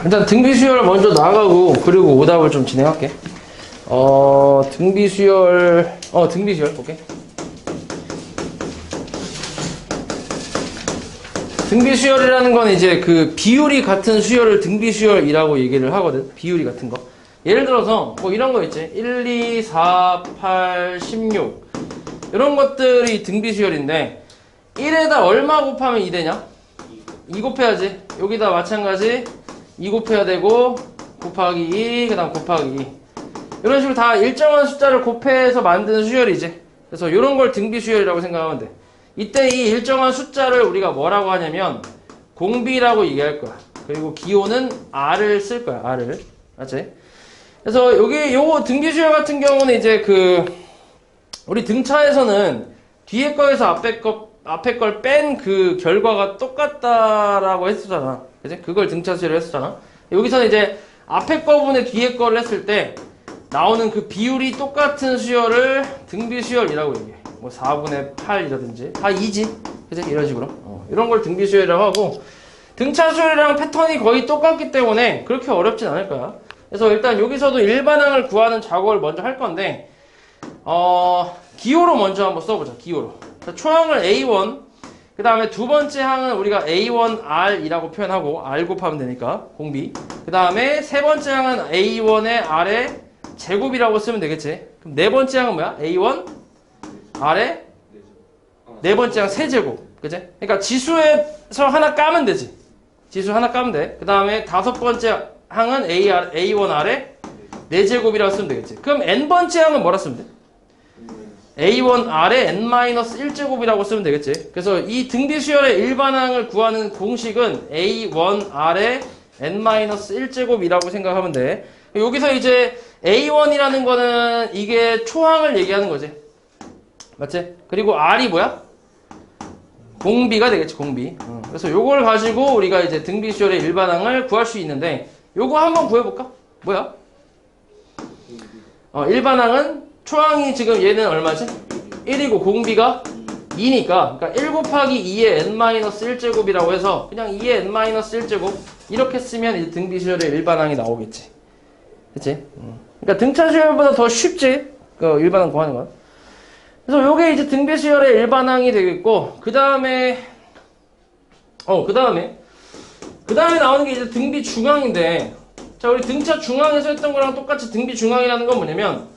일단 등비 수열 먼저 나가고 그리고 오답을 좀 진행할게. 등비 수열 오케이. 등비 수열이라는 건 이제 그 비율이 같은 수열을 등비 수열이라고 얘기를 하거든. 비율이 같은 거. 예를 들어서 뭐 이런 거 있지. 1, 2, 4, 8, 16 이런 것들이 등비 수열인데 1에다 얼마 곱하면 2 되냐? 2 곱해야지. 여기다 마찬가지 2 곱해야 되고 곱하기 2 그 다음 곱하기 2 이런 식으로 다 일정한 숫자를 곱해서 만드는 수열이지. 그래서 이런 걸 등비 수열이라고 생각하면 돼. 이때 이 일정한 숫자를 우리가 뭐라고 하냐면 공비라고 얘기할 거야. 그리고 기호는 R을 쓸 거야. R을. 맞지? 그래서 여기 요거 등비 수열 같은 경우는 이제 우리 등차에서는 뒤에 거에서 앞에 걸 뺀 그 결과가 똑같다라고 했었잖아. 그치? 그걸 등차 수열을 했었잖아. 여기서는 이제 앞에 거분의 뒤에 거를 했을 때 나오는 그 비율이 똑같은 수열을 등비 수열이라고 얘기해. 뭐 4분의 8이라든지 다 2지. 그치? 이런 식으로. 이런 걸 등비 수열이라고 하고 등차 수열이랑 패턴이 거의 똑같기 때문에 그렇게 어렵진 않을 거야. 그래서 일단 여기서도 일반항을 구하는 작업을 먼저 할 건데 기호로 먼저 한번 써보자. 기호로. 초항을 A1 그 다음에 두 번째 항은 우리가 A1R이라고 표현하고 R 곱하면 되니까 공비. 그 다음에 세 번째 항은 A1의 R의 제곱이라고 쓰면 되겠지. 그럼 네 번째 항은 뭐야? A1 R의 네 번째 항 세제곱. 그치? 그러니까 지수에서 하나 까면 되지. 지수 하나 까면 돼. 그 다음에 다섯 번째 항은 A1R의 네 제곱이라고 쓰면 되겠지. 그럼 n 번째 항은 뭐라 쓰면 돼? A1R의 n-1제곱이라고 쓰면 되겠지. 그래서 이 등비 수열의 일반항을 구하는 공식은 A1R의 n-1제곱이라고 생각하면 돼. 여기서 이제 A1이라는 거는 이게 초항을 얘기하는 거지. 맞지? 그리고 R이 뭐야? 공비가 되겠지, 공비. 그래서 요걸 가지고 우리가 이제 등비 수열의 일반항을 구할 수 있는데 요거 한번 구해볼까? 뭐야? 일반항은 초항이 지금 얘는 얼마지? 1이고 공비가 2니까 그러니까 1 곱하기 2의 n-1제곱이라고 해서 그냥 2의 n-1제곱 이렇게 쓰면 이제 등비 수열의 일반항이 나오겠지. 그치? 그러니까 등차 수열보다 더 쉽지? 그 일반항 구하는 건. 그래서 요게 이제 등비 수열의 일반항이 되겠고 그 다음에 나오는 게 이제 등비 중항인데 자 우리 등차 중항에서 했던 거랑 똑같이 등비 중항이라는 건 뭐냐면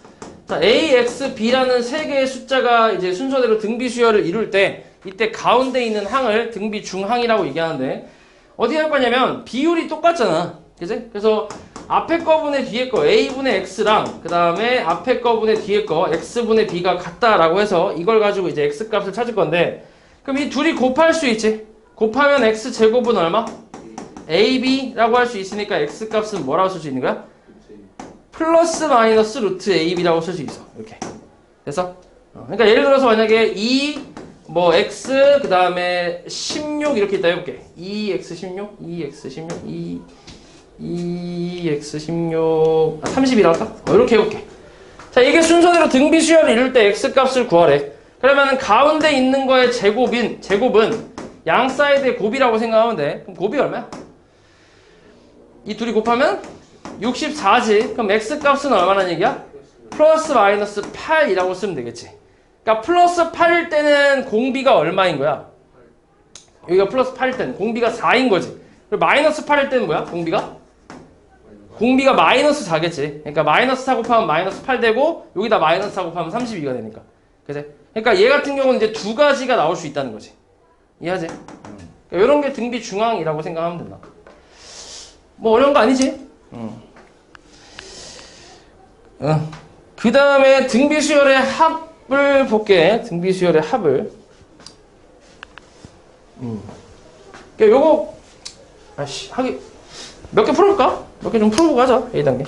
자, A, X, B라는 세 개의 숫자가 이제 순서대로 등비 수열을 이룰 때 이때 가운데 있는 항을 등비 중항이라고 얘기하는데 어떻게 할 거냐면 비율이 똑같잖아. 그치? 그래서 앞에 거분의 뒤에 거 A분의 X랑 그 다음에 앞에 거분의 뒤에 거 X분의 B가 같다라고 해서 이걸 가지고 이제 X 값을 찾을 건데 그럼 이 둘이 곱할 수 있지? 곱하면 X제곱은 얼마? AB라고 할 수 있으니까 X 값은 뭐라고 쓸 수 있는 거야? 플러스 마이너스 루트 AB라고 쓸 수 있어. 이렇게. 됐어? 그러니까 예를 들어서 만약에 2, X, 그 다음에 16 이렇게 있다 해볼게. 2X16, 2X16, 2X16, 30이라고 할까? 이렇게 해볼게. 자, 이게 순서대로 등비 수열을 이룰 때 X 값을 구하래. 그러면 가운데 있는 거의 제곱은 양 사이드의 곱이라고 생각하면 돼. 그럼 곱이 얼마야? 이 둘이 곱하면 64지. 그럼 x 값은 얼마나 얘기야? 플러스 마이너스 8이라고 쓰면 되겠지. 그러니까 플러스 8일 때는 공비가 얼마인 거야? 여기가 플러스 8일 때는 공비가 4인 거지. 그리고 마이너스 8일 때는 뭐야? 공비가 마이너스 4겠지. 그러니까 마이너스 4 곱하면 마이너스 8 되고 여기다 마이너스 4 곱하면 32가 되니까. 그치? 그러니까 얘 같은 경우는 이제 두 가지가 나올 수 있다는 거지. 이해하지? 그러니까 이런 게 등비 중항이라고 생각하면 된다. 뭐 어려운 거 아니지? 그 다음에 등비 수열의 합을 볼게. 등비 수열의 합을. 그러니까 요거 몇 개 풀어볼까? 몇 개 좀 풀어보고 하자. A단계.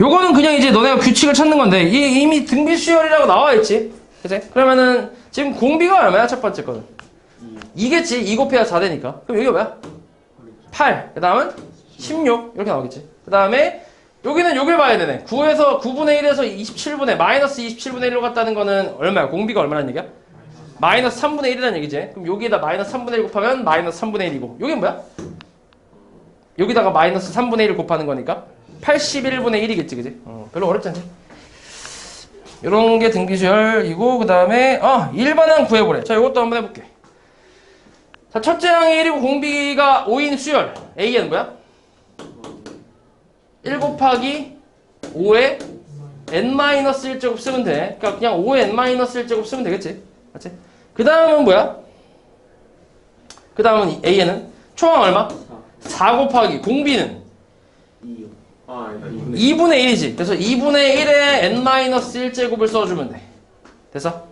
요거는 그냥 이제 너네가 규칙을 찾는 건데 이미 등비 수열이라고 나와있지. 그치? 그러면은 지금 공비가 얼마야? 첫 번째 거는 2겠지. 2 곱해야 4 되니까. 그럼 여기가 뭐야? 8. 그 다음은 16. 이렇게 나오겠지. 그 다음에 여기는 요길 봐야 되네. 9분의 1에서 27분의 마이너스 27분의 1로 갔다는 거는 얼마야? 공비가 얼마라는 얘기야? 마이너스 3분의 1이라는 얘기지. 그럼 여기에다 마이너스 3분의 1 곱하면 마이너스 3분의 1이고 여기 뭐야? 여기다가 마이너스 3분의 1을 곱하는 거니까 81분의 1이겠지, 그지? 별로 어렵지 않지? 요런 게 등비수열이고, 그 다음에, 일반항 구해보래. 자, 요것도 한번 해볼게. 자, 첫째 항이 1이고 공비가 5인 수열. A는 뭐야? 1 곱하기 5에 n-1제곱 쓰면 돼. 그러니까 그냥 5에 n-1제곱 쓰면 되겠지. 맞지? 그 다음은 뭐야? 그 다음은 A에는 초항 얼마? 4 곱하기 공비는 2분의 1이지. 그래서 2분의 1에 n-1제곱을 써주면 돼. 됐어?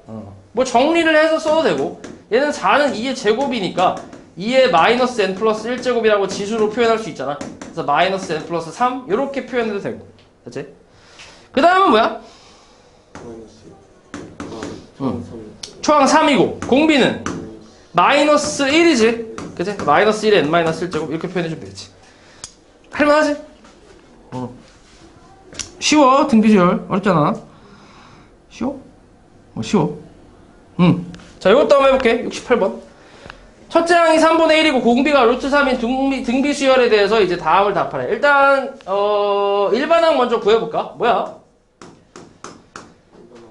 뭐 정리를 해서 써도 되고 얘는 4는 2의 제곱이니까 2의 마이너스 n 플러스 1제곱이라고 지수로 표현할 수 있잖아. 그래서 마이너스 n 플러스 3 이렇게 표현해도 되고. 됐지? 그 다음은 뭐야? 초항 3이고 공비는 마이너스 1이지. 그치? 마이너스 1에 n-1제곱 이렇게 표현해주면 되겠지. 할만하지? 쉬워. 등비수열 어렵잖아. 쉬워? 쉬워. 자, 이것도 한번 해볼게. 68번. 첫째 항이 3분의 1이고 공비가 루트 3인 등비수열에 대해서 이제 다음을 답하래. 일단 일반항 먼저 구해볼까? 뭐야?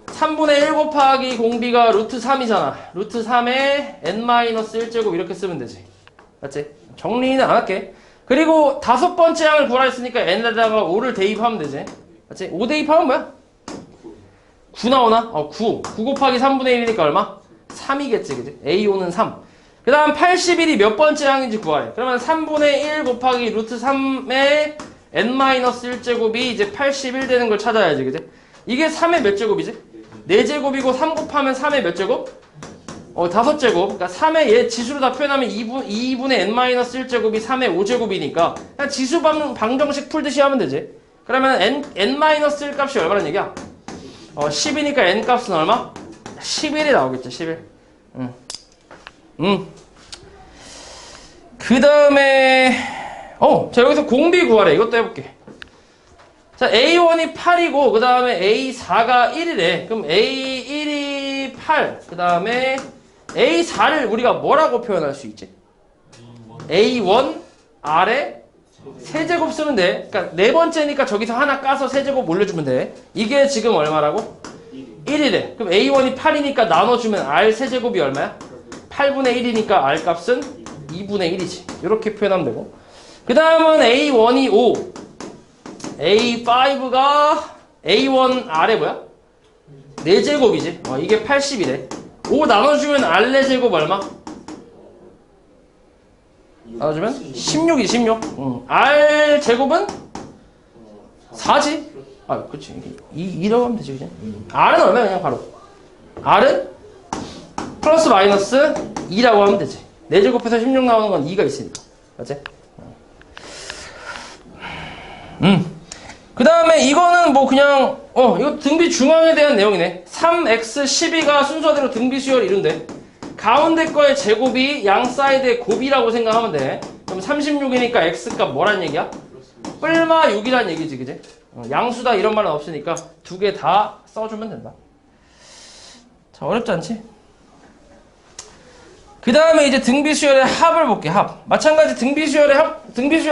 3분의 1 곱하기 공비가 루트 3이잖아. 루트 3에 n-1제곱 이렇게 쓰면 되지. 맞지? 정리는 안 할게. 그리고 다섯 번째 항을 구하라 했으니까 n에다가 5를 대입하면 되지. 맞지? 5 대입하면 뭐야? 9 나오나? 9 곱하기 3분의 1이니까 얼마? 3이겠지, 그지? A5는 3. 그 다음 81이 몇 번째 항인지 구하래. 그러면 3분의 1 곱하기 루트 3의 n-1제곱이 이제 81 되는 걸 찾아야지, 그지? 이게 3의 몇 제곱이지? 4제곱이고 3 곱하면 3의 몇 제곱? 5제곱. 그러니까 3의 얘 지수로 다 표현하면 2분의 n-1제곱이 3의 5제곱이니까 그냥 지수 방정식 풀듯이 하면 되지. 그러면 n-1 값이 얼마란 얘기야? 10이니까 n 값은 얼마? 11이 나오겠죠. 11. 그 다음에 자, 여기서 공비 구하래. 이것도 해볼게. 자, A1이 8이고 그 다음에 A4가 1이래. 그럼 A1이 8, 그 다음에 A4를 우리가 뭐라고 표현할 수 있지? A1 아래 세제곱 쓰면 돼. 그러니까 네 번째니까 저기서 하나 까서 세제곱 올려주면 돼. 이게 지금 얼마라고? 1이래. 그럼 A1이 8이니까 나눠주면 R 세제곱이 얼마야? 8분의 1이니까 R 값은 2분의 1이지. 이렇게 표현하면 되고. 그 다음은 A1이 5. A5가 A1 R에 뭐야? 4제곱이지. 이게 80이래. 5 나눠주면 R 4제곱 얼마? 나눠주면 16이지, 16. R 제곱은 4지. 그치. 2라고 하면 되지, 그냥. R은 얼마야, 그냥 바로. R은 플러스 마이너스 2라고 하면 되지. 4제곱해서 16 나오는 건 2가 있으니까. 맞지? 그 다음에 이거는 뭐 그냥, 이거 등비 중앙에 대한 내용이네. 3x12가 순서대로 등비 수열 이룬대. 가운데 거의 제곱이 양 사이드의 곱이라고 생각하면 돼. 그럼 36이니까 x값 뭐란 얘기야? 뿔마 6이란 얘기지, 그지? 양수다 이런 말은 없으니까 두 개 다 써주면 된다. 자, 어렵지 않지? 그 다음에 이제 등비수열의 합을 볼게, 합. 마찬가지 등비수열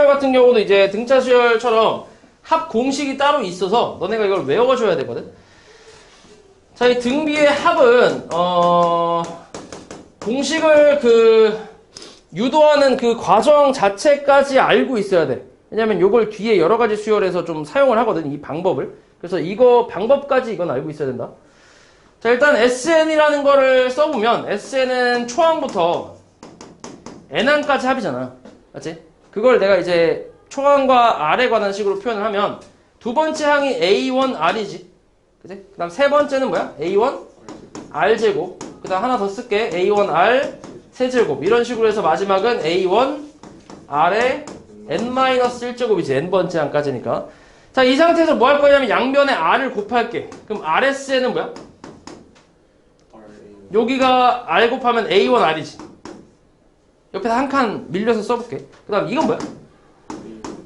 같은 경우도 이제 등차수열처럼 합 공식이 따로 있어서 너네가 이걸 외워줘야 되거든. 자, 이 등비의 합은, 공식을 유도하는 그 과정 자체까지 알고 있어야 돼. 왜냐면 요걸 뒤에 여러 가지 수열에서 좀 사용을 하거든, 이 방법을. 그래서 이거 방법까지 이건 알고 있어야 된다. 자, 일단 SN이라는 거를 써보면 SN은 초항부터 N항까지 합이잖아. 맞지? 그걸 내가 이제 초항과 R에 관한 식으로 표현을 하면 두 번째 항이 A1R이지. 그치? 그 다음 세 번째는 뭐야? A1R제곱. 그 다음 하나 더 쓸게. A1R 세제곱. 이런 식으로 해서 마지막은 A1R의 N-1제곱이지. N번째 항까지니까. 자, 이 상태에서 뭐 할 거냐면 양변에 R을 곱할게. 그럼 RSN은 뭐야? 여기가 R 곱하면 A1R이지. 옆에서 한 칸 밀려서 써볼게. 그 다음 이건 뭐야?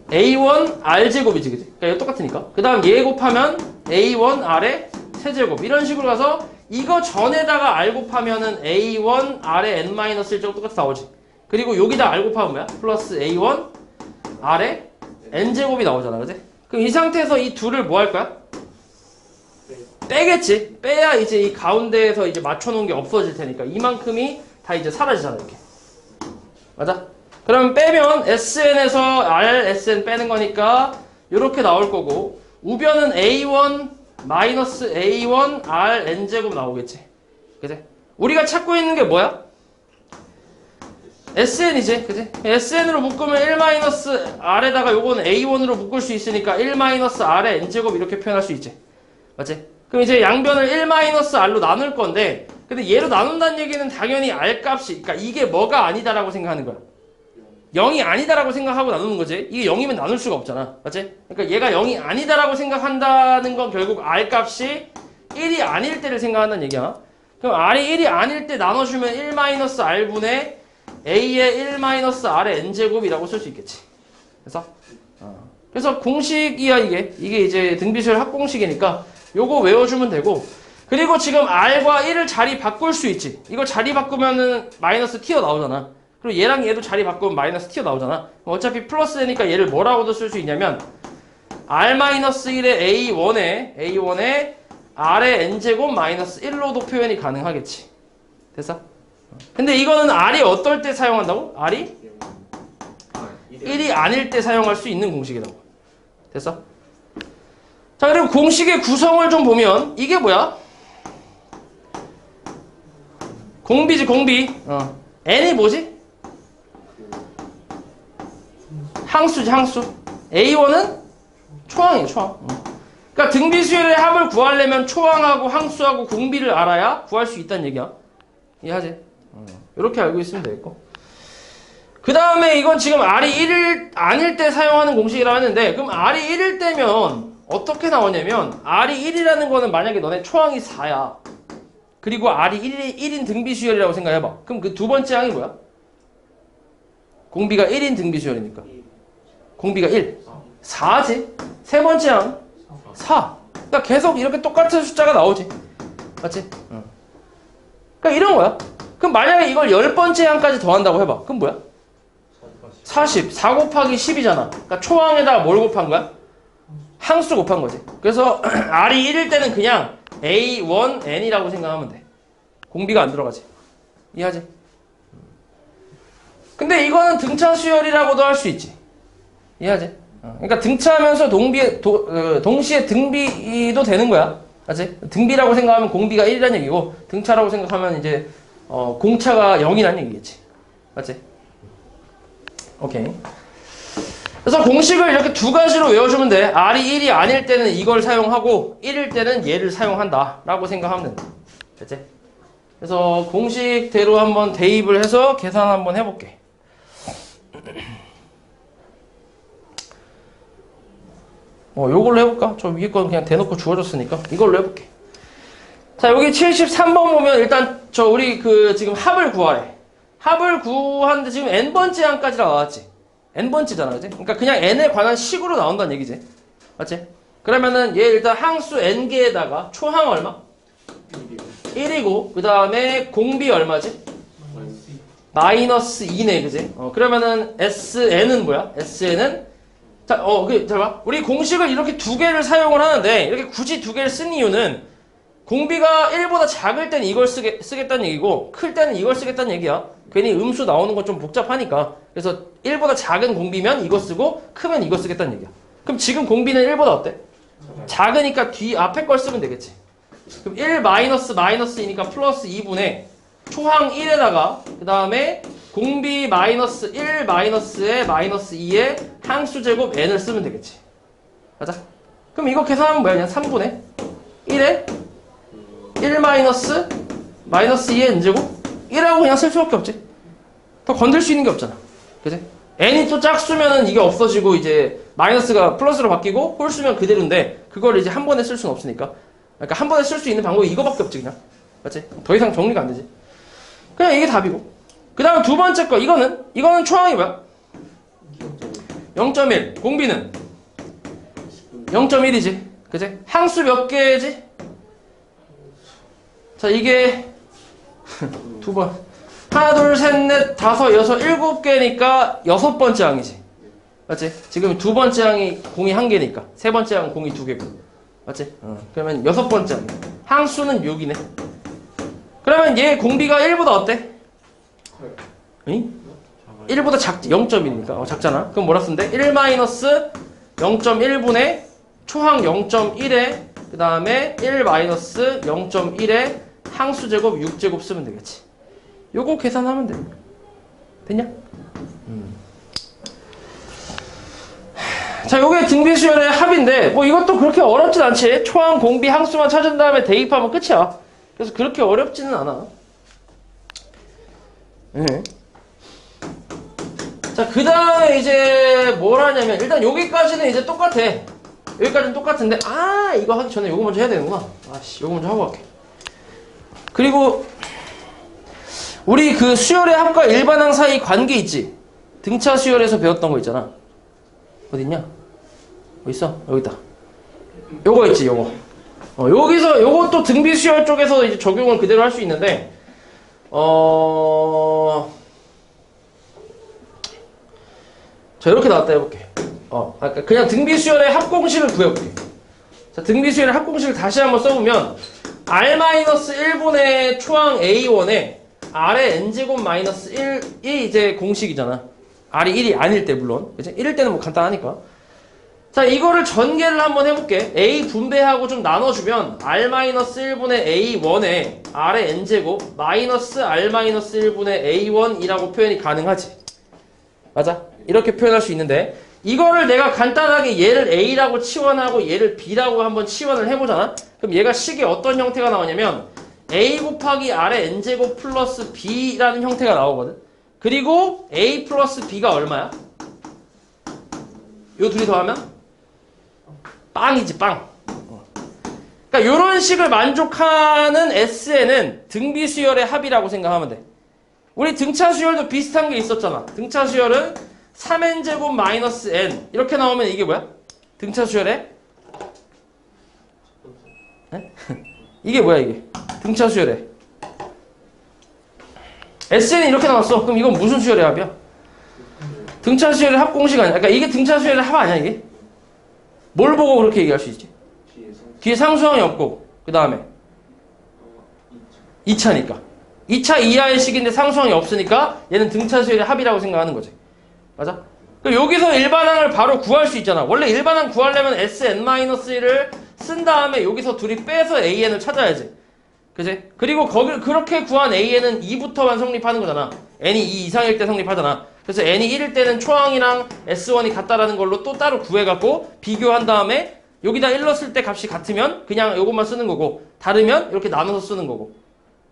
A1R제곱이지, 그치? 그러니까 이거 똑같으니까. 그 다음 얘 곱하면 A1R의 세제곱. 이런 식으로 가서 이거 전에다가 R 곱하면은 A1 R에 N-1제곱 똑같이 나오지. 그리고 여기다 R 곱하면 뭐야? 플러스 A1 R에 N제곱이 나오잖아. 그지? 그럼 이 상태에서 이 둘을 뭐 할 거야? 빼겠지. 빼야 이제 이 가운데에서 이제 맞춰놓은 게 없어질 테니까 이만큼이 다 이제 사라지잖아. 이렇게. 맞아? 그럼 빼면 SN에서 R, SN 빼는 거니까 이렇게 나올 거고 우변은 A1 마이너스 A1 R N제곱 나오겠지. 그지? 우리가 찾고 있는 게 뭐야? SN이지. 그지? SN으로 묶으면 1 마이너스 R에다가 요거는 A1으로 묶을 수 있으니까 1 마이너스 R의 N제곱 이렇게 표현할 수 있지. 맞지? 그럼 이제 양변을 1 마이너스 R로 나눌 건데 근데 얘로 나눈다는 얘기는 당연히 R 값이 그러니까 이게 뭐가 아니다라고 생각하는 거야. 0이 아니다라고 생각하고 나누는 거지. 이게 0이면 나눌 수가 없잖아. 맞지? 그러니까 얘가 0이 아니다라고 생각한다는 건 결국 R 값이 1이 아닐 때를 생각한다는 얘기야. 그럼 R이 1이 아닐 때 나눠주면 1-R분의 A의 1-R의 N제곱이라고 쓸 수 있겠지. 그래서 공식이야 이게. 이게 이제 등비수열 합공식이니까 요거 외워주면 되고 그리고 지금 R과 1을 자리 바꿀 수 있지. 이거 자리 바꾸면은 마이너스 T가 나오잖아. 그리고 얘랑 얘도 자리 바꾸면 마이너스 T가 나오잖아. 어차피 플러스 되니까 얘를 뭐라고도 쓸 수 있냐면 R-1의 A1에 R의 N제곱 마이너스 1로도 표현이 가능하겠지. 됐어? 근데 이거는 R이 어떨 때 사용한다고? R이 1이 아닐 때 사용할 수 있는 공식이라고. 됐어? 자, 그리고 공식의 구성을 좀 보면 이게 뭐야? 공비지, 공비. N이 뭐지? 항수지, 항수. A1은 초항이에요, 초항. 그러니까 등비수열의 합을 구하려면 초항하고 항수하고 공비를 알아야 구할 수 있다는 얘기야. 이해하지? 이렇게 알고 있으면 되겠고. 그 다음에 이건 지금 R이 1일 아닐 때 사용하는 공식이라고 했는데 그럼 R이 1일 때면 어떻게 나오냐면 R이 1이라는 거는 만약에 너네 초항이 4야. 그리고 R이 1인 등비수열이라고 생각해봐. 그럼 그 두 번째 항이 뭐야? 공비가 1인 등비수열이니까. 공비가 1. 4지? 세 번째 항 4. 그러니까 계속 이렇게 똑같은 숫자가 나오지. 맞지? 그러니까 이런 거야. 그럼 만약에 이걸 10번째 항까지 더한다고 해봐. 그럼 뭐야? 40. 4 곱하기 10이잖아. 그러니까 초항에다가 뭘 곱한 거야? 항수 곱한 거지. 그래서 R이 1일 때는 그냥 A1N이라고 생각하면 돼. 공비가 안 들어가지. 이해하지? 근데 이거는 등차 수열이라고도 할 수 있지. 이해하지? 그러니까 등차하면서 동시에 등비도 되는 거야. 맞지? 등비라고 생각하면 공비가 1이라는 얘기고 등차라고 생각하면 이제 공차가 0이라는 얘기겠지. 맞지? 오케이. 그래서 공식을 이렇게 두 가지로 외워주면 돼. R이 1이 아닐 때는 이걸 사용하고 1일 때는 얘를 사용한다 라고 생각하면 된다. 됐지? 그래서 공식대로 한번 대입을 해서 계산 한번 해볼게. 요걸로 해볼까? 저 위에 건 그냥 대놓고 주어졌으니까 이걸로 해볼게. 자, 여기 73번 보면 일단 우리 지금 합을 구하래. 합을 구하는데 지금 n번째 항까지 나왔지. n번째잖아, 그지? 그러니까 그냥 n에 관한 식으로 나온다는 얘기지. 맞지? 그러면은 얘 일단 항수 n개에다가 초항 얼마? 1이고 그 다음에 공비 얼마지? 마이너스 2네, 그지? 그러면은 SN은 뭐야? SN은 자, 잘 봐. 우리 공식을 이렇게 두 개를 사용을 하는데 이렇게 굳이 두 개를 쓴 이유는 공비가 1보다 작을 때는 이걸 쓰겠다는 얘기고 클 때는 이걸 쓰겠다는 얘기야. 괜히 음수 나오는 건 좀 복잡하니까. 그래서 1보다 작은 공비면 이거 쓰고 크면 이거 쓰겠다는 얘기야. 그럼 지금 공비는 1보다 어때? 작으니까 뒤 앞에 걸 쓰면 되겠지. 그럼 1 마이너스이니까 플러스 2분의 초항 1에다가 그 다음에 공비 마이너스 1 마이너스에 마이너스 2에 항수제곱 n을 쓰면 되겠지. 가자. 그럼 이거 계산하면 뭐야? 그냥 3분의 1에 1 마이너스 2의 n제곱 1하고 그냥 쓸 수밖에 없지. 더 건들 수 있는 게 없잖아. 그치? n이 또 짝수면은 이게 없어지고 이제 마이너스가 플러스로 바뀌고 홀수면 그대로인데 그걸 이제 한 번에 쓸 수는 없으니까. 그러니까 한 번에 쓸 수 있는 방법이 이거밖에 없지 그냥. 맞지? 더 이상 정리가 안 되지. 그냥 이게 답이고. 그 다음 두 번째 거 이거는 초항이 뭐야? 0.1 공비는 0.1이지. 그치? 항수 몇 개지? 자, 이게 두 번. 하나, 둘, 셋, 넷, 다섯, 여섯, 일곱 개니까 여섯 번째 항이지. 맞지? 지금 두 번째 항이 공이 한 개니까. 세 번째 항은 공이 두 개고. 맞지? 그러면 여섯 번째 항. 항수는 6이네. 그러면 얘 공비가 1보다 어때? 응? 1보다 0.1이니까. 작잖아. 그럼 뭐라 쓰면 돼? 1 마이너스 0.1분의 초항 0.1에 그 다음에 1 마이너스 0.1에 항수 제곱 6제곱 쓰면 되겠지. 요거 계산하면 돼. 됐냐? 자, 요게 등비수열의 합인데 뭐 이것도 그렇게 어렵진 않지. 초항, 공비, 항수만 찾은 다음에 대입하면 끝이야. 그래서 그렇게 어렵지는 않아. 자, 그 다음에 이제 뭘 하냐면 일단 여기까지는 이제 똑같아. 여기까지는 똑같은데 이거 하기 전에 요거 먼저 해야 되는구나. 요거 먼저 하고 갈게. 그리고 우리 그 수열의 합과 일반항 사이 관계 있지? 등차 수열에서 배웠던 거 있잖아. 어딨냐? 어디 있어? 여기 있다. 요거 있지, 요거. 여기서 요것도 등비 수열 쪽에서 이제 적용을 그대로 할 수 있는데 자, 이렇게 나왔다 해볼게. 그냥 등비 수열의 합공식을 구해볼게. 자, 등비 수열의 합공식을 다시 한번 써보면 R-1분의 초항 A1에 R의 N제곱 마이너스 1이 이제 공식이잖아. R이 1이 아닐 때, 물론. 그치? 1일 때는 뭐 간단하니까. 자, 이거를 전개를 한번 해볼게. A 분배하고 좀 나눠주면 R-1분의 A1에 R의 N제곱 마이너스 R-1분의 A1이라고 표현이 가능하지. 맞아? 이렇게 표현할 수 있는데 이거를 내가 간단하게 얘를 A라고 치환하고 얘를 B라고 한번 치환을 해보잖아? 그럼 얘가 식이 어떤 형태가 나오냐면 A 곱하기 R의 N제곱 플러스 B라는 형태가 나오거든. 그리고 A 플러스 B가 얼마야? 요 둘이 더하면? 빵이지, 빵. 그러니까 요런 식을 만족하는 SN은 등비 수열의 합이라고 생각하면 돼. 우리 등차 수열도 비슷한 게 있었잖아. 등차 수열은 3n제곱 마이너스 n 이렇게 나오면 이게 뭐야? 등차 수열의 이게 뭐야 이게? 등차 수열의 SN이 이렇게 나왔어. 그럼 이건 무슨 수열의 합이야? 등차 수열의 합 공식 아니야? 그러니까 이게 등차 수열의 합 아니야 이게? 뭘 보고 그렇게 얘기할 수 있지? 뒤에 상수항이 없고 그 다음에 2차니까 2차 이하의 식인데 상수항이 없으니까 얘는 등차 수열의 합이라고 생각하는 거지. 맞아? 그럼 여기서 일반항을 바로 구할 수 있잖아. 원래 일반항 구하려면 Sn-1을 쓴 다음에 여기서 둘이 빼서 AN을 찾아야지. 그지? 그리고 거기를 그렇게 구한 AN은 2부터만 성립하는 거잖아. n이 2 이상일 때 성립하잖아. 그래서 n이 1일 때는 초항이랑 S1이 같다라는 걸로 또 따로 구해갖고 비교한 다음에 여기다 1 넣었을 때 값이 같으면 그냥 이것만 쓰는 거고 다르면 이렇게 나눠서 쓰는 거고.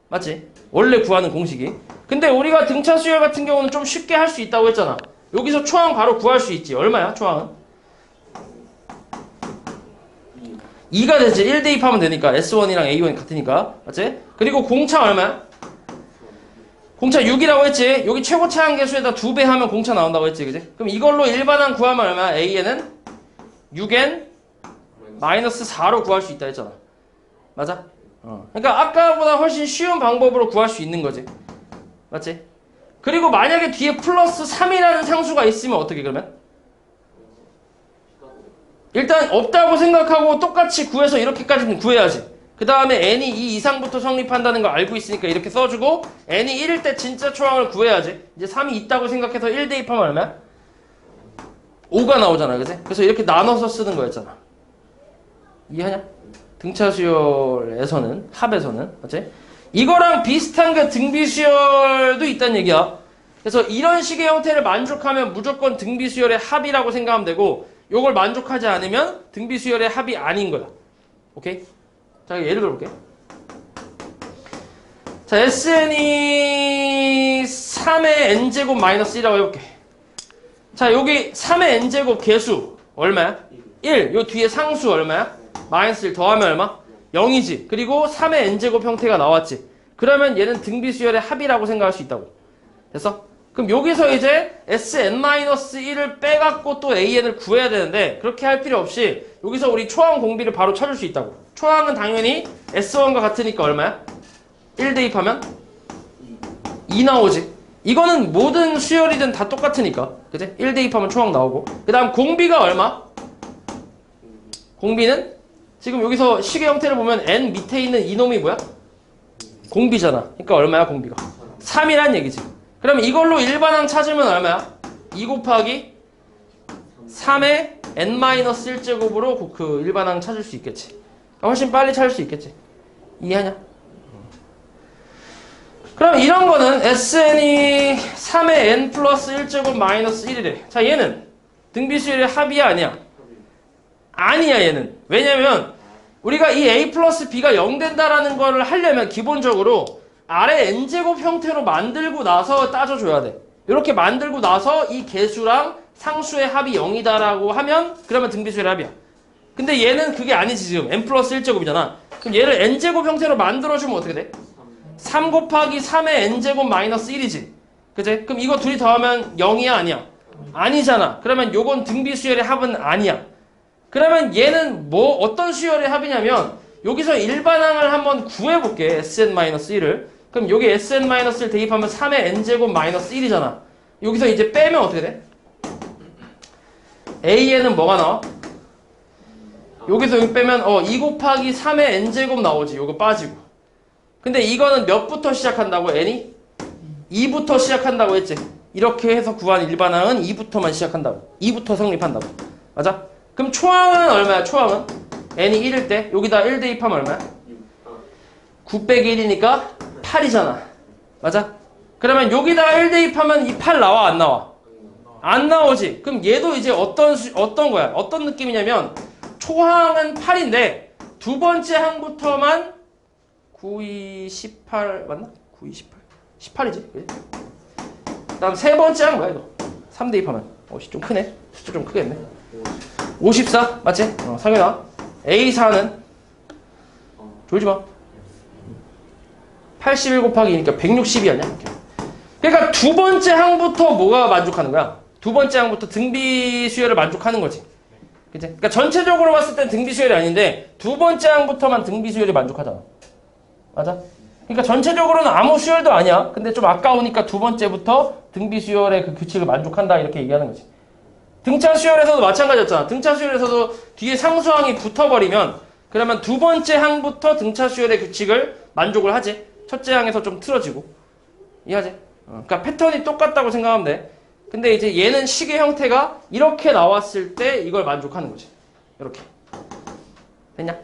맞지? 원래 구하는 공식이. 근데 우리가 등차 수열 같은 경우는 좀 쉽게 할 수 있다고 했잖아. 여기서 초항 바로 구할 수 있지. 얼마야 초항은? 2가 되지. 1 대입하면 되니까 S1이랑 A1이 같으니까. 맞지? 그리고 공차 얼마야? 공차 6이라고 했지. 여기 최고차 한계수에다 2배 하면 공차 나온다고 했지. 그지? 그럼 이걸로 일반항 구하면 얼마야? AN은 6n 마이너스 4로 구할 수 있다 했잖아. 맞아? 그러니까 아까보다 훨씬 쉬운 방법으로 구할 수 있는 거지. 맞지? 그리고 만약에 뒤에 플러스 3이라는 상수가 있으면 어떻게 그러면? 일단 없다고 생각하고 똑같이 구해서 이렇게까지는 구해야지. 그 다음에 n이 2 이상부터 성립한다는 걸 알고 있으니까 이렇게 써주고 n이 1일 때 진짜 초항을 구해야지. 이제 3이 있다고 생각해서 1 대입하면 얼마야? 5가 나오잖아. 그치? 그래서 이렇게 나눠서 쓰는 거였잖아. 이해하냐? 등차 수열에서는, 합에서는. 맞지? 이거랑 비슷한 게 등비 수열도 있다는 얘기야. 그래서 이런 식의 형태를 만족하면 무조건 등비 수열의 합이라고 생각하면 되고 요걸 만족하지 않으면 등비 수열의 합이 아닌 거야. 오케이? 자, 예를 들어볼게. 자, SN이 3의 n제곱 마이너스 1이라고 해볼게. 자, 여기 3의 n제곱 개수 얼마야? 1. 요 뒤에 상수 얼마야? 마이너스 1 더하면 얼마? 0이지. 그리고 3의 n제곱 형태가 나왔지. 그러면 얘는 등비 수열의 합이라고 생각할 수 있다고. 됐어? 그럼 여기서 이제 Sn-1을 빼갖고 또 AN을 구해야 되는데 그렇게 할 필요 없이 여기서 우리 초항 공비를 바로 찾을 수 있다고. 초항은 당연히 S1과 같으니까 얼마야? 1 대입하면 2 나오지. 이거는 모든 수열이든 다 똑같으니까. 그치? 1 대입하면 초항 나오고. 그 다음 공비가 얼마? 공비는 지금 여기서 식의 형태를 보면 n 밑에 있는 이놈이 뭐야? 공비잖아. 그러니까 얼마야 공비가? 3이란 얘기지. 그럼 이걸로 일반항 찾으면 얼마야? 2 곱하기 3의 n-1제곱으로 그 일반항 찾을 수 있겠지. 훨씬 빨리 찾을 수 있겠지. 이해하냐? 그럼 이런 거는 SN이 3의 n 플러스 1제곱 마이너스 1이래. 자, 얘는 등비수열의 합이야, 아니야? 아니야, 얘는. 왜냐면 우리가 이 a 플러스 b가 0 된다라는 거를 하려면 기본적으로 아래 n제곱 형태로 만들고 나서 따져줘야 돼. 이렇게 만들고 나서 이 개수랑 상수의 합이 0이다라고 하면 그러면 등비수열의 합이야. 근데 얘는 그게 아니지. 지금 n 플러스 1제곱이잖아. 그럼 얘를 n제곱 형태로 만들어주면 어떻게 돼? 3 곱하기 3의 n제곱 마이너스 1이지. 그치? 그럼 이거 둘이 더하면 0이야, 아니야? 아니잖아. 그러면 요건 등비수열의 합은 아니야. 그러면 얘는 뭐 어떤 수열의 합이냐면 여기서 일반항을 한번 구해볼게. sn-1을. 그럼 여기 sn-1 대입하면 3의 n제곱 마이너스 1이잖아. 여기서 이제 빼면 어떻게 돼? a에는 뭐가 나와? 여기서 여기 빼면 2 곱하기 3의 n제곱 나오지. 요거 빠지고. 근데 이거는 몇부터 시작한다고? n이? 2부터 시작한다고 했지. 이렇게 해서 구한 일반항은 2부터만 시작한다고. 2부터 성립한다고. 맞아? 그럼 초항은 얼마야? 초항은? n이 1일 때 여기다 1 대입하면 얼마야? 9 빼기 1이니까 8이잖아. 맞아? 그러면 여기다 1 대입하면 이 8 나와, 안 나와? 안 나오지. 그럼 얘도 이제 어떤 거야? 어떤 느낌이냐면 초항은 8인데 두 번째 항부터만 9, 2, 18 맞나? 9, 2, 18 18이지. 그래? 그 다음 세 번째 항 뭐야 이거? 3 대입하면 좀 크네. 숫자 좀 크겠네. 54 맞지? 상현아 A4는 졸지 마. 81 곱하기 그러니까 160이 아니야? 그러니까 두 번째 항부터 뭐가 만족하는 거야? 두 번째 항부터 등비 수열을 만족하는 거지. 그치? 그러니까 전체적으로 봤을 땐 등비 수열이 아닌데 두 번째 항부터만 등비 수열이 만족하잖아. 맞아? 그러니까 전체적으로는 아무 수열도 아니야. 근데 좀 아까우니까 두 번째부터 등비 수열의 그 규칙을 만족한다 이렇게 얘기하는 거지. 등차 수열에서도 마찬가지였잖아. 등차 수열에서도 뒤에 상수항이 붙어버리면 그러면 두 번째 항부터 등차 수열의 규칙을 만족을 하지. 첫째 항에서 좀 틀어지고. 이해하지? 그러니까 패턴이 똑같다고 생각하면 돼. 근데 이제 얘는 식의 형태가 이렇게 나왔을 때 이걸 만족하는 거지. 이렇게. 됐냐?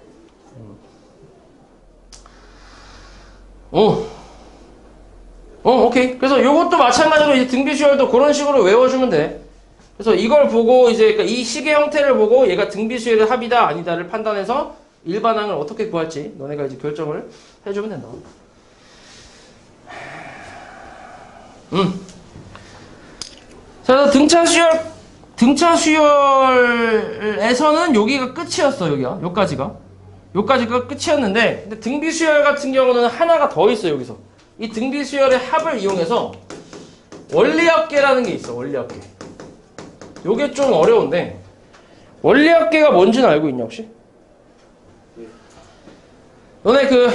오케이. 그래서 요것도 마찬가지로 이제 등비 수열도 그런 식으로 외워주면 돼. 그래서 이걸 보고 이제 그러니까 이 식의 형태를 보고 얘가 등비 수열의 합이다 아니다를 판단해서 일반항을 어떻게 구할지 너네가 이제 결정을 해주면 된다. 자, 등차 수열에서는 여기가 끝이었어. 여기가 끝이었는데 근데 등비 수열 같은 경우는 하나가 더 있어. 여기서 이 등비 수열의 합을 이용해서 원리합계라는 게 있어. 원리합계. 요게 좀 어려운데 원리합계가 뭔지는 알고 있냐 혹시? 너네 그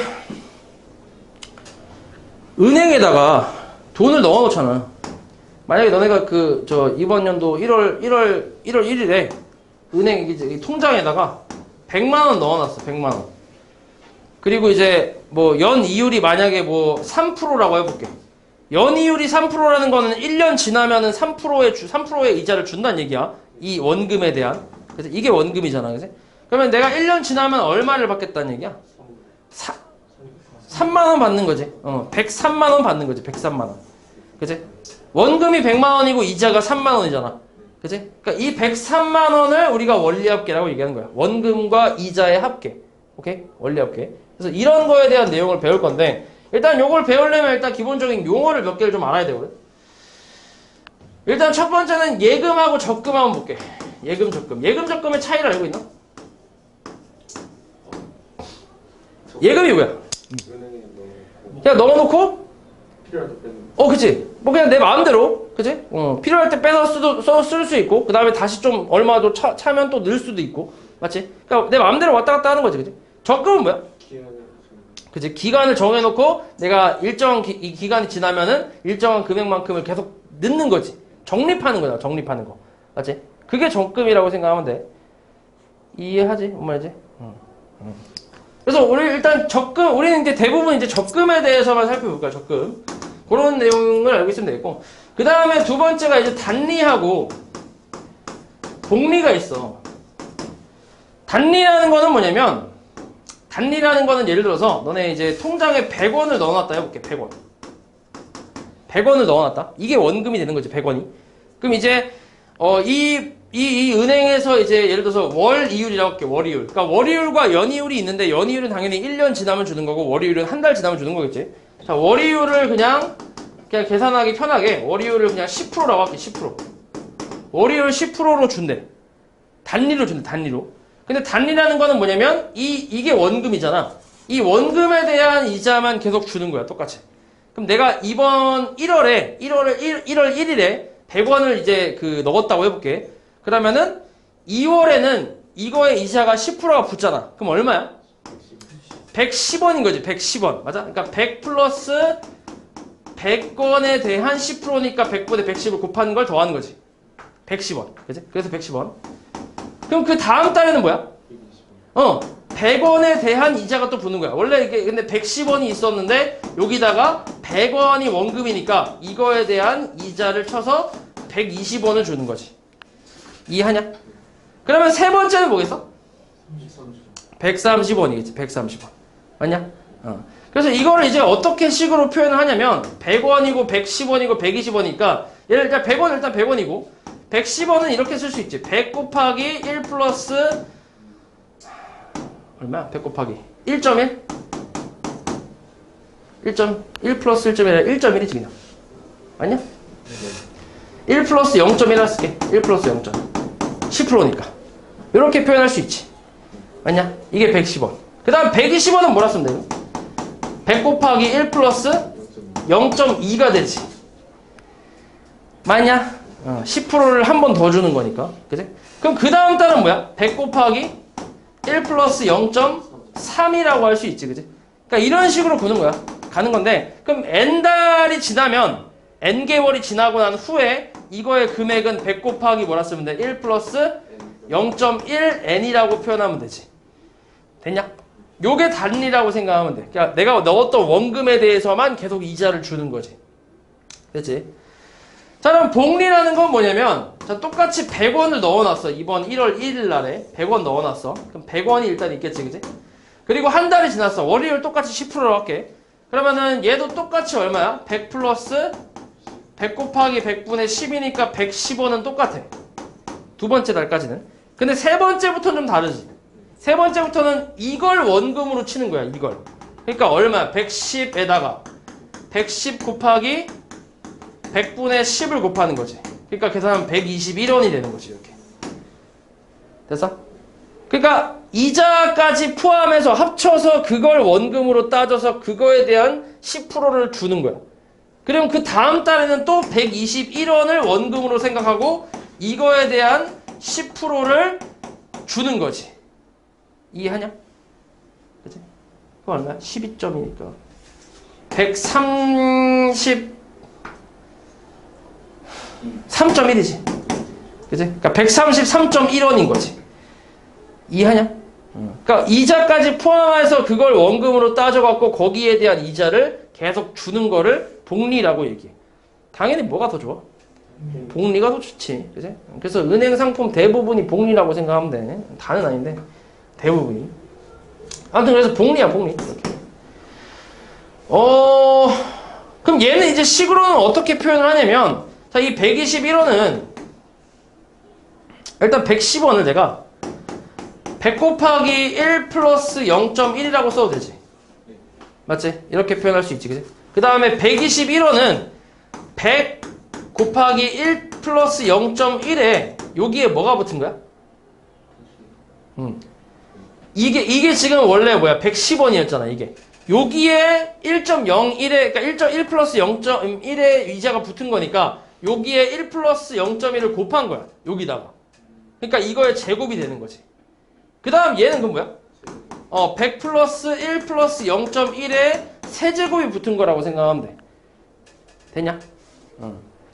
은행에다가 돈을 넣어 놓잖아. 만약에 너네가 이번 연도 1월 1일에 은행 이제 통장에다가 100만 원 넣어 놨어. 100만 원. 그리고 이제 뭐 연 이율이 만약에 뭐 3%라고 해 볼게. 연이율이 3%라는 거는 1년 지나면은 3%의 이자를 준다는 얘기야. 이 원금에 대한. 그래서 이게 원금이잖아. 그치? 그러면 내가 1년 지나면 얼마를 받겠다는 얘기야? 3만 원 받는 거지. 103만 원 받는 거지. 103만 원. 그치? 원금이 100만 원이고 이자가 3만 원이잖아. 그치? 그러니까 이 103만 원을 우리가 원리합계라고 얘기하는 거야. 원금과 이자의 합계. 오케이? 원리합계. 그래서 이런 거에 대한 내용을 배울 건데 일단 요걸 배우려면 일단 기본적인 용어를 몇 개를 좀 알아야 되거든. 일단 첫 번째는 예금하고 적금 한번 볼게. 예금, 적금. 예금, 적금의 차이를 알고 있나? 예금이 뭐야? 그냥 넣어놓고 필요할 때 빼는 그치? 뭐 그냥 내 마음대로 그치? 필요할 때 빼서 쓸 수 있고 그 다음에 다시 좀 얼마 더 차면 또 넣을 수도 있고 맞지? 그러니까 내 마음대로 왔다 갔다 하는 거지 그치? 적금은 뭐야? 그치? 기간을 정해놓고 내가 일정 이 기간이 지나면은 일정한 금액만큼을 계속 넣는 거지. 적립하는 거야, 적립하는 거. 맞지? 그게 적금이라고 생각하면 돼. 이해하지? 뭔 말이지? 그래서 우리 일단 적금, 우리는 이제 대부분 이제 적금에 대해서만 살펴볼까요? 적금. 그런 내용을 알고 있으면 되겠고. 그 다음에 두 번째가 이제 단리하고 복리가 있어. 단리라는 거는 뭐냐면, 단리라는 거는 예를 들어서 너네 이제 통장에 100원을 넣어놨다 해볼게. 100원. 100원을 넣어놨다. 이게 원금이 되는 거지, 100원이. 그럼 이제 이 은행에서 이제 예를 들어서 월 이율이라고 할게. 월이율. 그러니까 월이율과 연이율이 있는데 연이율은 당연히 1년 지나면 주는 거고 월이율은 한 달 지나면 주는 거겠지. 자, 월이율을 그냥 계산하기 편하게 월이율을 그냥 10%라고 할게. 10%. 월이율 10%로 준대. 단리로 준대. 단리로. 근데 단리라는 거는 뭐냐면 이게 원금이잖아. 이 원금에 대한 이자만 계속 주는 거야. 똑같이. 그럼 내가 이번 1월 1일에 100원을 이제 넣었다고 해볼게. 그러면은 2월에는 이거의 이자가 10%가 붙잖아. 그럼 얼마야? 110원인 거지. 110원. 맞아? 그러니까 100 플러스 100원에 대한 10%니까 100분의 110을 곱하는 걸 더하는 거지. 110원. 그치? 그래서 110원. 그럼 그 다음 달에는 뭐야? 100원에 대한 이자가 또 붙는 거야. 원래 이게 근데 110원이 있었는데 여기다가 100원이 원금이니까 이거에 대한 이자를 쳐서 120원을 주는 거지. 이해하냐? 그러면 세 번째는 뭐겠어? 130원이겠지. 130원. 맞냐? 그래서 이거를 이제 어떻게 식으로 표현을 하냐면 100원이고 110원이고 120원이니까 예를 들어 100원 일단 100원이고 110원은 이렇게 쓸 수 있지. 100 곱하기 1 플러스 얼마야? 100 곱하기 1.1? 1 플러스 1.1이 1.1이지 그냥. 맞냐? 1 플러스 0.1 쓸게. 1 플러스 0.1. 10%니까. 이렇게 표현할 수 있지. 맞냐? 이게 110원. 그 다음 120원은 뭐라 쓰면 돼요? 100 곱하기 1 플러스 0.2가 되지. 맞냐? 10%를 한 번 더 주는 거니까. 그지? 그럼 그 다음 달은 뭐야? 100 곱하기 1 플러스 0.3이라고 할 수 있지. 그지? 그러니까 이런 식으로 보는 거야. 가는 건데, 그럼 N달이 지나면, N개월이 지나고 난 후에 이거의 금액은 100 곱하기 뭐라 쓰면 돼? 1 플러스 0.1N이라고 표현하면 되지. 됐냐? 요게 단리라고 생각하면 돼. 그러니까 내가 넣었던 원금에 대해서만 계속 이자를 주는 거지. 됐지? 자, 그럼 복리라는 건 뭐냐면, 자, 똑같이 100원을 넣어놨어. 이번 1월 1일 날에 100원 넣어놨어. 그럼 100원이 일단 있겠지, 그지? 그리고 한 달이 지났어. 월요일 똑같이 10%로 할게. 그러면은 얘도 똑같이 얼마야? 100 플러스 100 곱하기 100분의 10이니까 110원은 똑같아. 두 번째 달까지는. 근데 세 번째부터는 좀 다르지. 세 번째부터는 이걸 원금으로 치는 거야, 이걸. 그러니까 얼마야? 110에다가 110 곱하기 100분의 10을 곱하는 거지. 그러니까 계산하면 121원이 되는 거지, 이렇게. 됐어? 그러니까 이자까지 포함해서 합쳐서 그걸 원금으로 따져서 그거에 대한 10%를 주는 거야. 그럼 그 다음 달에는 또 121원을 원금으로 생각하고 이거에 대한 10%를 주는 거지. 이해하냐? 그치? 그거 얼마야? 12점이니까 133.1이지. 그치? 그러니까 133.1원인 거지. 이해하냐? 그러니까 이자까지 포함해서 그걸 원금으로 따져갖고 거기에 대한 이자를 계속 주는 거를 복리라고 얘기해. 당연히 뭐가 더 좋아? 복리가 더 좋지. 그치? 그래서 은행 상품 대부분이 복리라고 생각하면 돼. 다는 아닌데 대부분이. 아무튼 그래서 복리야, 복리. 이렇게. 그럼 얘는 이제 식으로는 어떻게 표현을 하냐면, 자, 이 121원은 일단 110원을 내가 100 곱하기 1 플러스 0.1이라고 써도 되지. 맞지? 이렇게 표현할 수 있지. 그치? 그 다음에 121원은 100 곱하기 1 플러스 0.1에 여기에 뭐가 붙은 거야? 이게 지금 원래 뭐야? 110원이었잖아, 이게. 여기에 1.01에, 그러니까 1 플러스 0.1에 이자가 붙은 거니까 여기에 1 플러스 0.1을 곱한 거야. 여기다가. 그러니까 이거의 제곱이 되는 거지. 그 다음 얘는 그 뭐야? 100 플러스 1 플러스 0.1에 세제곱이 붙은 거라고 생각하면 돼. 되냐?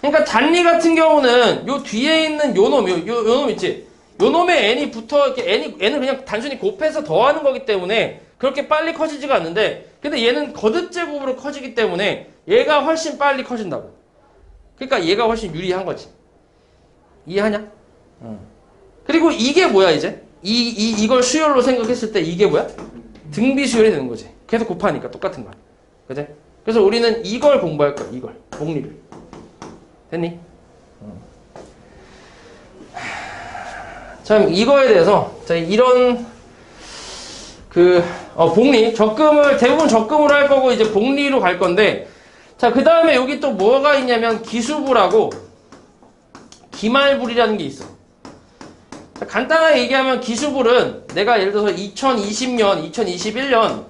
그러니까 단리 같은 경우는 요 뒤에 있는 요 놈 있지? 요 놈에 n이 붙어, 이렇게 n을 그냥 단순히 곱해서 더하는 거기 때문에 그렇게 빨리 커지지가 않는데, 근데 얘는 거듭제곱으로 커지기 때문에 얘가 훨씬 빨리 커진다고. 그러니까 얘가 훨씬 유리한 거지. 이해하냐? 그리고 이게 뭐야, 이제? 이걸 수열로 생각했을 때 이게 뭐야? 등비 수열이 되는 거지. 계속 곱하니까 똑같은 거야. 그지? 그래서 우리는 이걸 공부할 거야, 이걸. 복리를. 됐니? 참, 이거에 대해서, 자, 이런, 복리, 대부분 적금으로 할 거고, 이제 복리로 갈 건데, 자, 그 다음에 여기 또 뭐가 있냐면, 기수부라고, 기말불이라는 게 있어. 자, 간단하게 얘기하면, 기수불은 내가 예를 들어서 2020년, 2021년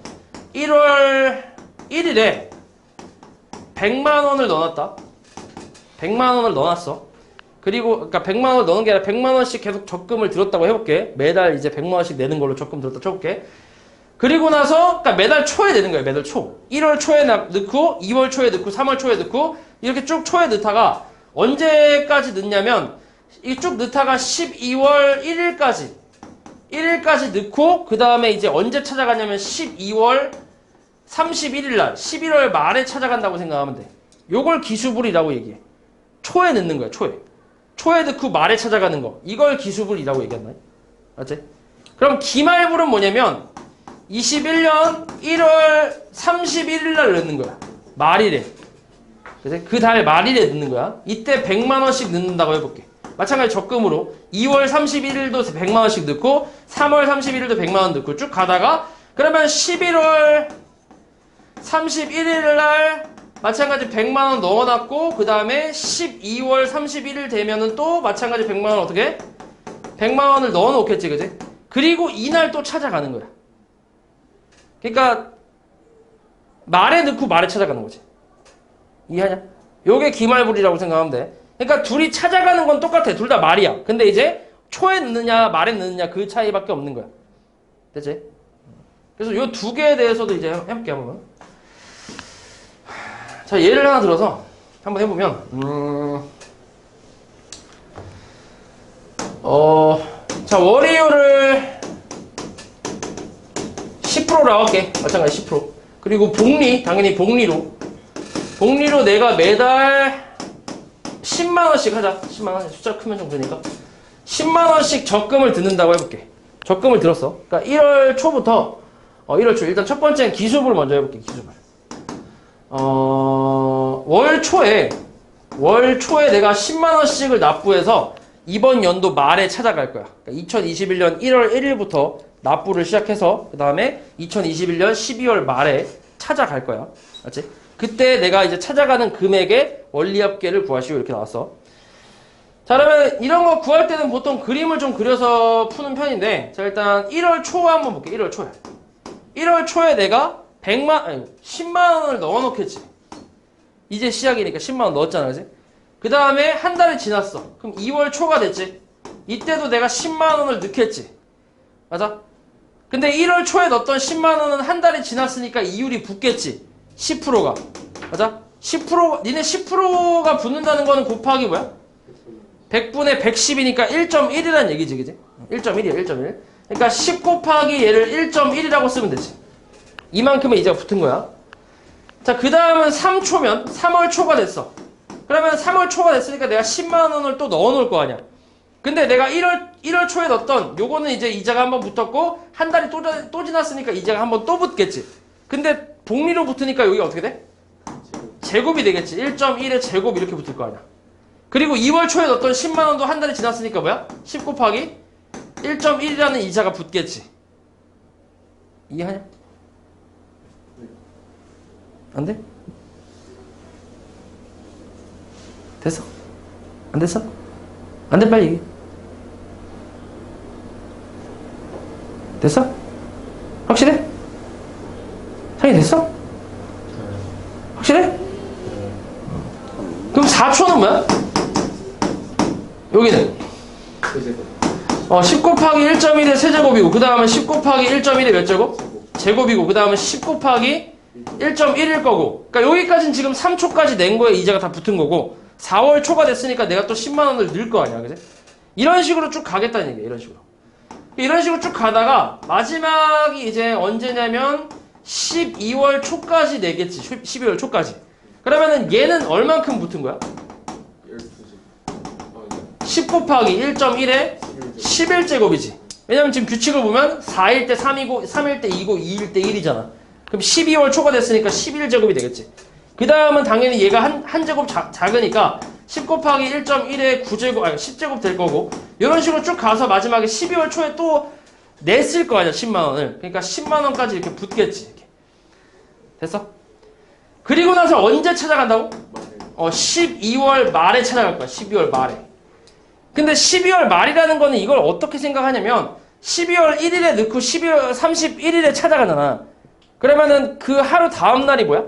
1월 1일에 100만원을 넣어놨다. 100만원을 넣어놨어. 그리고, 그러니까 100만원을 넣는 게 아니라 100만원씩 계속 적금을 들었다고 해볼게. 매달 이제 100만원씩 내는 걸로 적금 들었다 쳐볼게. 그리고 나서, 그러니까 매달 초에 내는 거야, 매달 초. 1월 초에 넣고, 2월 초에 넣고, 3월 초에 넣고, 이렇게 쭉 초에 넣다가, 언제까지 넣냐면, 이 쭉 넣다가 12월 1일까지 넣고, 그 다음에 이제 언제 찾아가냐면 12월 31일 날, 11월 말에 찾아간다고 생각하면 돼. 요걸 기수불이라고 얘기해. 초에 넣는 거야, 초에. 초에 넣고 말에 찾아가는 거. 이걸 기수불이라고 얘기한다. 맞지? 그럼 기말불은 뭐냐면 21년 1월 31일 날 넣는 거야. 말일에. 그 달 말일에 넣는 거야. 이때 100만원씩 넣는다고 해볼게. 마찬가지 적금으로 2월 31일도 100만원씩 넣고 3월 31일도 100만원 넣고 쭉 가다가 그러면 11월 31일 날 마찬가지 100만원 넣어놨고 그 다음에 12월 31일 되면은 또 마찬가지 100만원 어떻게? 100만원을 넣어놓겠지, 그지? 그리고 이날 또 찾아가는 거야. 그러니까 말에 넣고 말에 찾아가는 거지. 이해하냐? 요게 기말불이라고 생각하면 돼. 그러니까 둘이 찾아가는 건 똑같아. 둘 다 말이야. 근데 이제 초에 넣느냐 말에 넣느냐 그 차이밖에 없는 거야. 됐지? 그래서 요 두 개에 대해서도 이제 해볼게 한번. 자, 예를 하나 들어서 한번 해보면 자, 월이율을 10%라고 할게. 마찬가지 10%. 그리고 복리, 당연히 복리로 내가 매달 10만원씩 하자. 10만원. 숫자 크면 좀 그러니까 10만원씩 적금을 듣는다고 해볼게. 적금을 들었어. 그러니까 1월 초부터 1월 초. 일단 첫 번째는 기수부를 먼저 해볼게. 기수부. 월 초에 내가 10만원씩을 납부해서 이번 연도 말에 찾아갈 거야. 그러니까 2021년 1월 1일부터 납부를 시작해서 그 다음에 2021년 12월 말에 찾아갈 거야. 맞지? 그때 내가 이제 찾아가는 금액의 원리합계를 구하시오. 이렇게 나왔어. 자, 그러면 이런 거 구할 때는 보통 그림을 좀 그려서 푸는 편인데, 자, 일단 1월 초 한번 볼게. 1월 초에. 1월 초에 내가 10만원을 넣어놓겠지. 이제 시작이니까 10만원 넣었잖아, 그지? 그 다음에 한 달이 지났어. 그럼 2월 초가 됐지. 이때도 내가 10만원을 넣겠지. 맞아? 근데 1월 초에 넣었던 10만원은 한 달이 지났으니까 이율이 붙겠지. 10%가. 맞아? 10%, 니네 10%가 붙는다는 거는 곱하기 뭐야? 100분의 110이니까 1.1이라는 얘기지, 그지? 1.1이야, 1.1. 그러니까 10 곱하기 얘를 1.1이라고 쓰면 되지. 이만큼의 이자가 붙은 거야. 자, 그 다음은 3초면 3월 초가 됐어. 그러면 3월 초가 됐으니까 내가 10만원을 또 넣어 놓을 거 아니야. 근데 내가 1월 초에 넣었던 요거는 이제 이자가 한번 붙었고 한 달이 또 지났으니까 이자가 한번 또 붙겠지. 근데 복리로 붙으니까 여기가 어떻게 돼? 제곱이 되겠지. 1.1의 제곱 이렇게 붙을 거 아니야. 그리고 2월 초에 넣었던 10만원도 한 달이 지났으니까 뭐야? 10 곱하기 1.1이라는 이자가 붙겠지. 이해하냐? 안 돼? 됐어? 안 됐어? 안 돼, 빨리 얘기해. 됐어? 확실해? 상이 됐어? 확실해? 그럼 4초는 뭐야? 여기는 10 곱하기 1.1의 세제곱이고 그 다음에 10 곱하기 1.1의 몇 제곱? 제곱이고 그 다음은 10 곱하기 1.1일 거고 그러니까 여기까지는 지금 3초까지 낸 거에 이자가 다 붙은 거고 4월 초가 됐으니까 내가 또 10만 원을 넣을 거 아니야, 그지? 이런 식으로 쭉 가겠다는 얘기야, 이런 식으로. 이런 식으로 쭉 가다가 마지막이 이제 언제냐면 12월 초까지 내겠지, 12월 초까지. 그러면은 얘는 얼만큼 붙은 거야? 10 곱하기 1.1에 11제곱이지. 왜냐면 지금 규칙을 보면 4일 때 3이고 3일 때 2고 2일 때 1이잖아. 그럼 12월 초가 됐으니까 11제곱이 되겠지. 그 다음은 당연히 얘가 한 제곱 작으니까 10 곱하기 1.1에 9제곱, 아니 10제곱 될 거고 이런 식으로 쭉 가서 마지막에 12월 초에 또 냈을 거 아니야, 10만 원을. 그러니까 10만 원까지 이렇게 붙겠지. 이렇게. 됐어? 그리고 나서 언제 찾아간다고? 12월 말에 찾아갈 거야. 12월 말에. 근데 12월 말이라는 거는 이걸 어떻게 생각하냐면 12월 1일에 넣고 12월 31일에 찾아가잖아. 그러면은 그 하루 다음 날이 뭐야?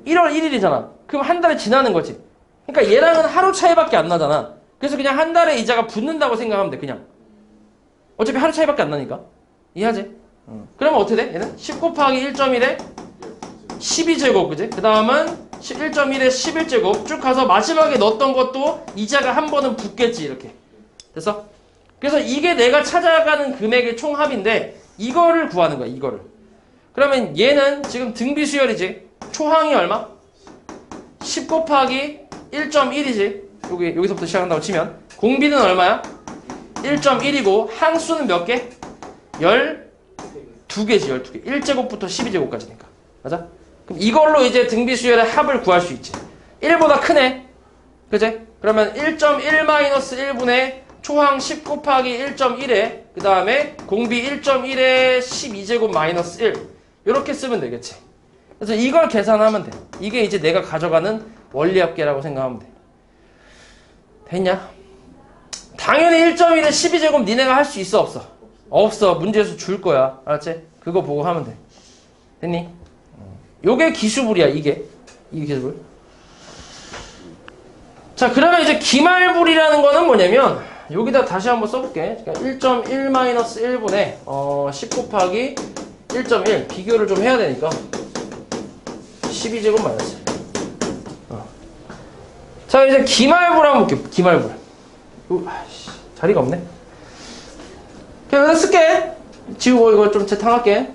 1월 1일이잖아. 그럼 한 달이 지나는 거지. 그러니까 얘랑은 하루 차이밖에 안 나잖아. 그래서 그냥 한 달에 이자가 붙는다고 생각하면 돼, 그냥. 어차피 하루 차이밖에 안 나니까. 이해하지? 그러면 어떻게 돼? 얘는 10 곱하기 1.1에 12제곱, 그지? 그 다음은 1.1에 11제곱 쭉 가서 마지막에 넣었던 것도 이자가 한 번은 붙겠지, 이렇게. 됐어? 그래서 이게 내가 찾아가는 금액의 총합인데 이거를 구하는 거야, 이거를. 그러면 얘는 지금 등비 수열이지. 초항이 얼마? 10 곱하기 1.1이지. 여기서부터 시작한다고 치면. 공비는 얼마야? 1.1이고 항수는 몇 개? 12개지, 12개. 1제곱부터 12제곱까지니까. 맞아? 그럼 이걸로 이제 등비 수열의 합을 구할 수 있지. 1보다 크네. 그지? 그러면 1.1-1분의 초항 10 곱하기 1.1에 그 다음에 공비 1.1에 12제곱 마이너스 1 이렇게 쓰면 되겠지. 그래서 이걸 계산하면 돼. 이게 이제 내가 가져가는 원리합계라고 생각하면 돼. 됐냐? 당연히 1.1에 12제곱 니네가 할 수 있어, 없어? 없어. 문제에서 줄 거야. 알았지? 그거 보고 하면 돼. 됐니? 요게 기수불이야, 이게. 이게 기수불. 자, 그러면 이제 기말불이라는 거는 뭐냐면 여기다 다시 한번 써볼게. 그러니까 1.1-1분의 10 곱하기 1.1 비교를 좀 해야 되니까 12제곱 마이너스. 자, 이제 기말불 한번 볼게요. 기말불. 자리가 없네. 그냥 여기다 쓸게. 지우고 이거 좀 재탕할게.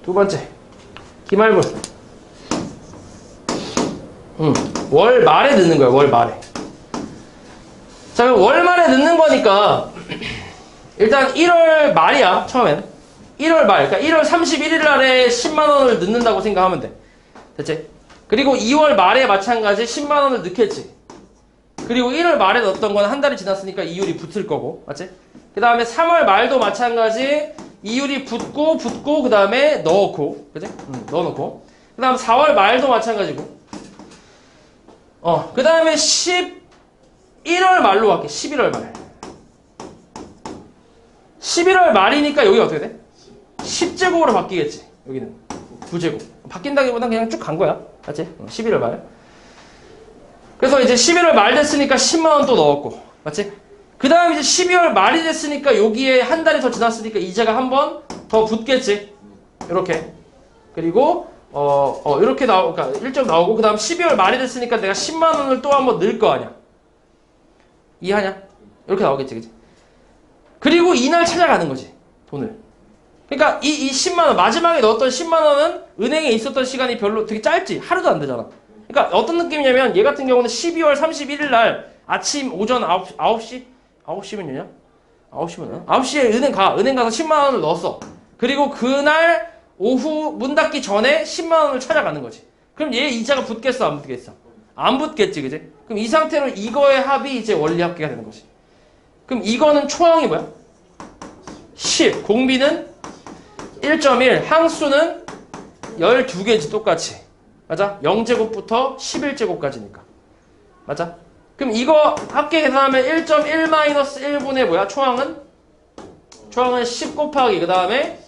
두 번째. 기말불. 월 말에 넣는 거야, 월 말에. 자, 그럼 월 말에 넣는 거니까 일단 1월 말이야, 처음엔. 1월 말, 그러니까 1월 31일 날에 10만 원을 넣는다고 생각하면 돼. 됐지? 그리고 2월 말에 마찬가지 10만 원을 넣겠지. 그리고 1월 말에 넣었던 건 한 달이 지났으니까 이율이 붙을 거고, 맞지? 그 다음에 3월 말도 마찬가지 이율이 붙고 그 다음에 넣고, 그지? 넣어놓고. 그 다음 4월 말도 마찬가지고. 그 다음에 11월 말로 갈게. 11월 말. 11월 말이니까 여기 어떻게 돼? 10제곱으로 바뀌겠지. 여기는 9제곱. 바뀐다기보단 그냥 쭉 간 거야. 맞지? 11월 말. 그래서 이제 11월 말 됐으니까 10만원 또 넣었고. 맞지? 그 다음에 이제 12월 말이 됐으니까 여기에 한 달이 더 지났으니까 이자가 한 번 더 붙겠지. 이렇게. 그리고 이렇게 그러니까 일정 나오고 그 다음 12월 말이 됐으니까 내가 10만원을 또 한 번 넣을 거 아니야. 이해하냐? 이렇게 나오겠지, 그치? 그리고 이날 찾아가는 거지, 돈을. 그러니까 이 10만원, 마지막에 넣었던 10만원은 은행에 있었던 시간이 별로 되게 짧지. 하루도 안 되잖아. 그러니까 어떤 느낌이냐면 얘 같은 경우는 12월 31일 날 아침 오전 9시? 9시면 되냐? 9시면 9시에 은행 가서 10만원을 넣었어. 그리고 그날 오후 문 닫기 전에 10만원을 찾아가는 거지. 그럼 얘 이자가 붙겠어, 안 붙겠어? 안 붙겠지, 그지? 그럼 이 상태로 이거의 합이 이제 원리합계가 되는 거지. 그럼 이거는 초항이 뭐야? 10. 공비는 1.1. 항수는 12개지, 똑같이. 맞아? 0제곱부터 11제곱까지니까. 맞아? 그럼 이거 합계 계산하면 1.1-1분의 뭐야? 초항은 10 곱하기 그 다음에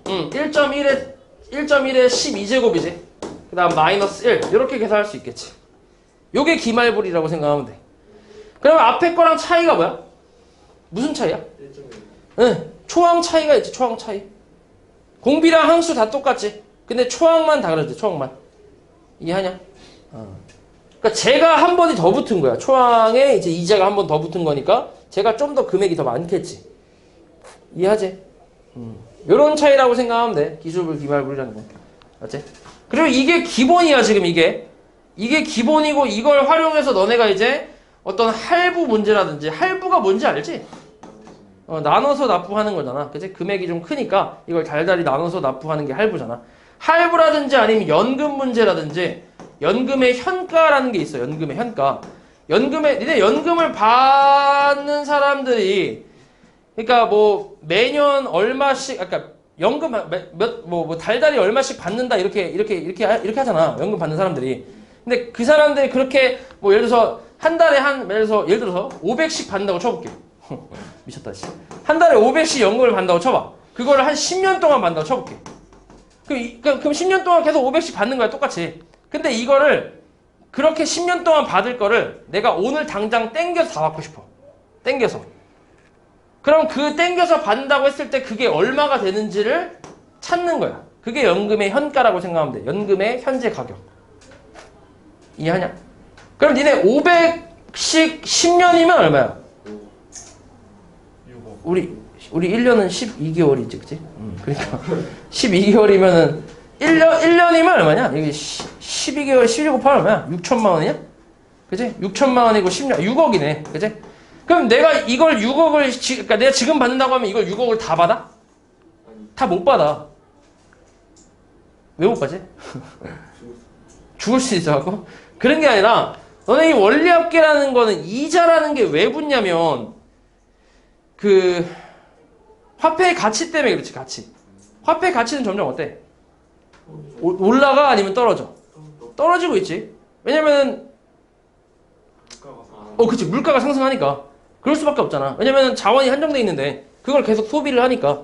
1.1에 12제곱이지. 그 다음 마이너스 1 이렇게 계산할 수 있겠지. 요게 기말불이라고 생각하면 돼. 그러면 앞에 거랑 차이가 뭐야? 무슨 차이야? 응, 초항 차이가 있지. 초항 차이. 공비랑 항수 다 똑같지. 근데 초항만 다르지. 초항만. 이해하냐? 그러니까 제가 한 번이 더 붙은 거야. 초항에 이제 이자가 한 번 더 붙은 거니까 제가 좀 더 금액이 더 많겠지. 이해하지? 요런 차이라고 생각하면 돼. 기술불, 기말불이라는 거. 맞지? 그리고 이게 기본이야, 지금 이게. 이게 기본이고 이걸 활용해서 너네가 이제 어떤 할부 문제라든지 할부가 뭔지 알지? 나눠서 납부하는 거잖아. 그치? 금액이 좀 크니까 이걸 달달이 나눠서 납부하는 게 할부잖아. 할부라든지 아니면 연금 문제라든지 연금의 현가라는 게 있어. 연금의 현가. 니네 연금을 받는 사람들이 그러니까 뭐 매년 얼마씩 그러니까 연금 뭐 달달이 얼마씩 받는다 이렇게 하잖아. 연금 받는 사람들이. 근데 그 사람들이 그렇게 뭐 예를 들어서 한 달에 예를 들어서 500씩 받는다고 쳐볼게. 미쳤다, 씨. 한 달에 500씩 연금을 받는다고 쳐봐. 그거를 한 10년 동안 받는다고 쳐볼게. 그럼 10년 동안 계속 500씩 받는 거야, 똑같이. 근데 이거를 그렇게 10년 동안 받을 거를 내가 오늘 당장 땡겨서 다 받고 싶어. 땡겨서. 그럼 그 땡겨서 받는다고 했을 때 그게 얼마가 되는지를 찾는 거야. 그게 연금의 현가라고 생각하면 돼. 연금의 현재 가격. 이해하냐? 그럼 니네 500씩 10년이면 얼마야? 우리 1년은 12개월이지, 그치? 그러니까 12개월이면은 1년이면 얼마냐? 이게 12개월 12 곱하면 얼마야? 6천만 원이냐? 그치? 6천만 원이고 10년 6억이네. 그치? 그럼 내가 이걸 6억을 그러니까 내가 지금 받는다고 하면 이걸 6억을 다 받아? 다 못 받아. 왜 못 받지? 죽을 수 있어갖고? 그런 게 아니라 너네 이 원리합계라는 거는 이자라는 게 왜 붙냐면 그 화폐의 가치 때문에 그렇지. 가치. 화폐의 가치는 점점 어때? 올라가 아니면 떨어져? 떨어지고 있지. 왜냐면 그치. 물가가 상승하니까. 그럴 수밖에 없잖아. 왜냐면 자원이 한정돼 있는데 그걸 계속 소비를 하니까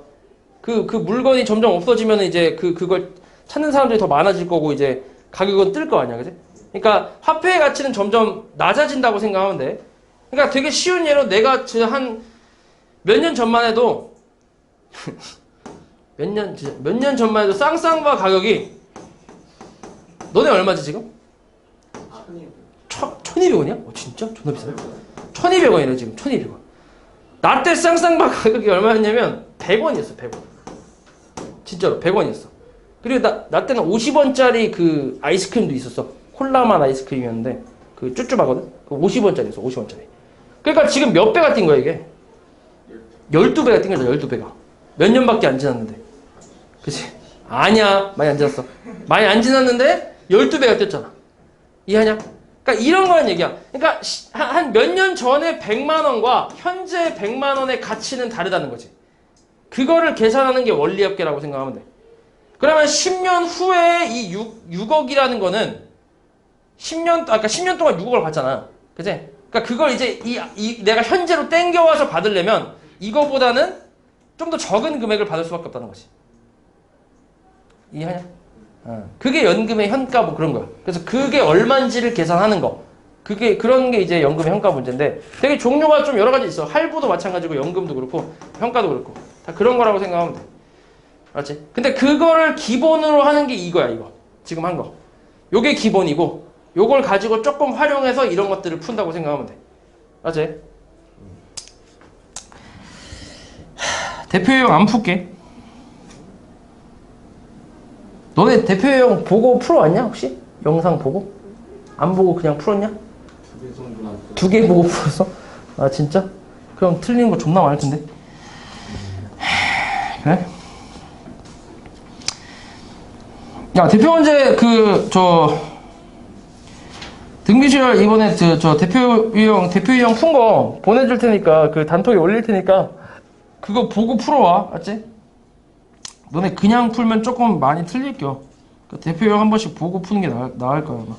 그 물건이 점점 없어지면 이제 그걸 찾는 사람들이 더 많아질 거고 이제 가격은 뜰 거 아니야. 그치? 그러니까 화폐의 가치는 점점 낮아진다고 생각하면 돼. 그러니까 되게 쉬운 예로 내가 한 몇 년 전만 해도 몇 년 전만 해도 쌍쌍바 가격이 너네 얼마지 지금? 1,200원이야? 진짜? 존나 비싸네. 1,200원이래 지금. 1,200원. 나 때 쌍쌍바 가격이 얼마였냐면 100원이었어. 100원. 진짜로 100원이었어. 그리고 나 때는 50원짜리 그 아이스크림도 있었어. 콜라맛 아이스크림이었는데 그 쭈쭈하거든. 그 50원짜리였어. 50원짜리. 그러니까 지금 몇 배가 뛴 거야 이게? 12배가 뛴 거죠. 12배가. 몇 년밖에 안 지났는데. 그치? 아니야. 많이 안 지났어. 많이 안 지났는데 12배가 뛰었잖아. 이해하냐? 그러니까 이런 거는 얘기야. 그러니까 한 몇 년 전에 100만 원과 현재 100만 원의 가치는 다르다는 거지. 그거를 계산하는 게 원리합계라고 생각하면 돼. 그러면 10년 후에 이 6억이라는 거는 10년 동안 6억을 받잖아. 그치? 그러니까 그걸 이제 내가 현재로 땡겨와서 받으려면 이거보다는 좀 더 적은 금액을 받을 수밖에 없다는 거지. 이해하냐? 그게 연금의 현가 뭐 그런 거야. 그래서 그게 얼마인지를 계산하는 거. 그런 게 이제 연금의 현가 문제인데 되게 종류가 좀 여러 가지 있어. 할부도 마찬가지고 연금도 그렇고 현가도 그렇고 다 그런 거라고 생각하면 돼. 알았지? 근데 그거를 기본으로 하는 게 이거야, 이거. 지금 한 거. 요게 기본이고 요걸 가지고 조금 활용해서 이런 것들을 푼다고 생각하면 돼. 알았지? 대표유형 안 풀게. 너네 대표유형 보고 풀어왔냐 혹시? 영상 보고? 안 보고 그냥 풀었냐? 2개 보고 풀었어? 아 진짜? 그럼 틀리는 거 존나 많을 텐데. 그래? 야 대표 문제 등비시설 이번에 저 대표유형 푼 거 보내줄 테니까 그 단톡에 올릴 테니까 그거 보고 풀어와. 알았지? 너네 그냥 풀면 조금 많이 틀릴겨. 그러니까 대표유형 한 번씩 보고 푸는 게 나을 거야 아마.